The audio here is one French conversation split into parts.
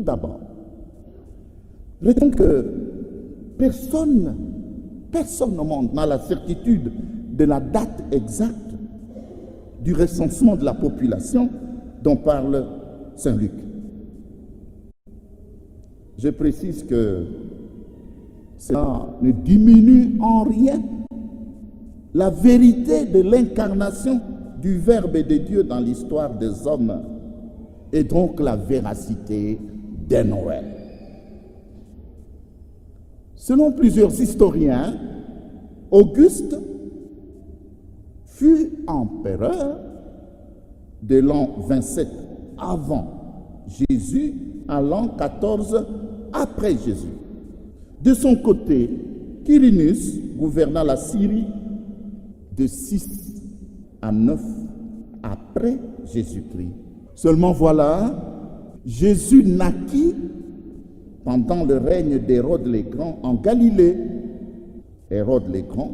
Tout d'abord, retenons que personne au monde n'a la certitude de la date exacte du recensement de la population dont parle Saint Luc. Je précise que cela ne diminue en rien la vérité de l'incarnation du Verbe de Dieu dans l'histoire des hommes et donc la véracité de Noël. Selon plusieurs historiens, Auguste fut empereur de l'an 27 avant Jésus à l'an 14 après Jésus. De son côté, Quirinus gouverna la Syrie de 6 à 9 après Jésus-Christ. Seulement voilà, Jésus naquit pendant le règne d'Hérode le Grand en Galilée. Hérode le Grand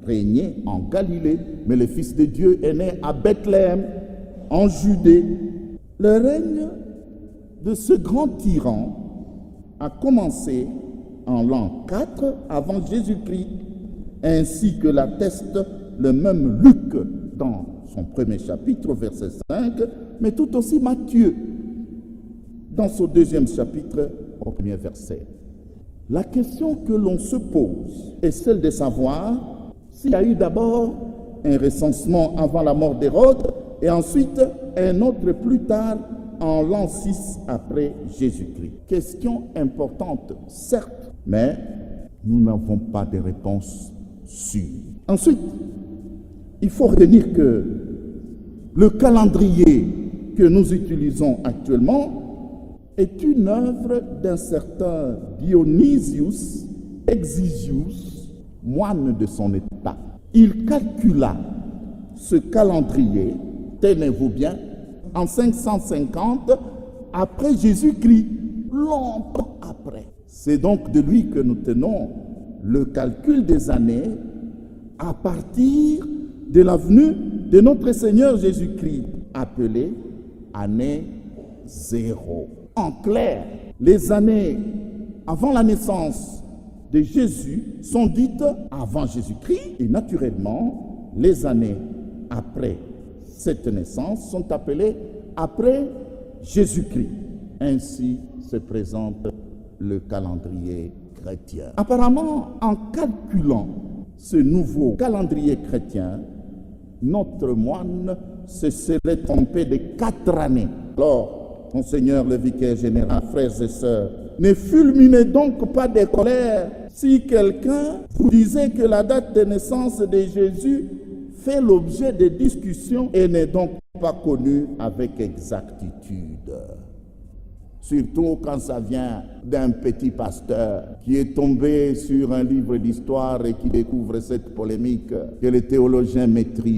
régnait en Galilée, mais le Fils de Dieu est né à Bethléem, en Judée. Le règne de ce grand tyran a commencé en l'an 4 avant Jésus-Christ, ainsi que l'atteste le même Luc dans son premier chapitre, verset 5, mais tout aussi Matthieu dans son deuxième chapitre, au premier verset. La question que l'on se pose est celle de savoir s'il y a eu d'abord un recensement avant la mort d'Hérode et ensuite un autre plus tard en l'an 6 après Jésus-Christ. Question importante, certes, mais nous n'avons pas de réponse sûre. Ensuite, il faut retenir que le calendrier que nous utilisons actuellement est une œuvre d'un certain Dionysius Exiguus, moine de son état. Il calcula ce calendrier, tenez-vous bien, en 550 après Jésus-Christ, longtemps après. C'est donc de lui que nous tenons le calcul des années à partir de la venue de notre Seigneur Jésus-Christ, appelé année 0. En clair, les années avant la naissance de Jésus sont dites avant Jésus-Christ et naturellement, les années après cette naissance sont appelées après Jésus-Christ. Ainsi se présente le calendrier chrétien. Apparemment, en calculant ce nouveau calendrier chrétien, notre moine se serait trompé de 4 années. Alors, Monseigneur le vicaire général, frères et sœurs, ne fulminez donc pas de colère si quelqu'un vous disait que la date de naissance de Jésus fait l'objet de discussions et n'est donc pas connue avec exactitude. Surtout quand ça vient d'un petit pasteur qui est tombé sur un livre d'histoire et qui découvre cette polémique que les théologiens maîtrisent.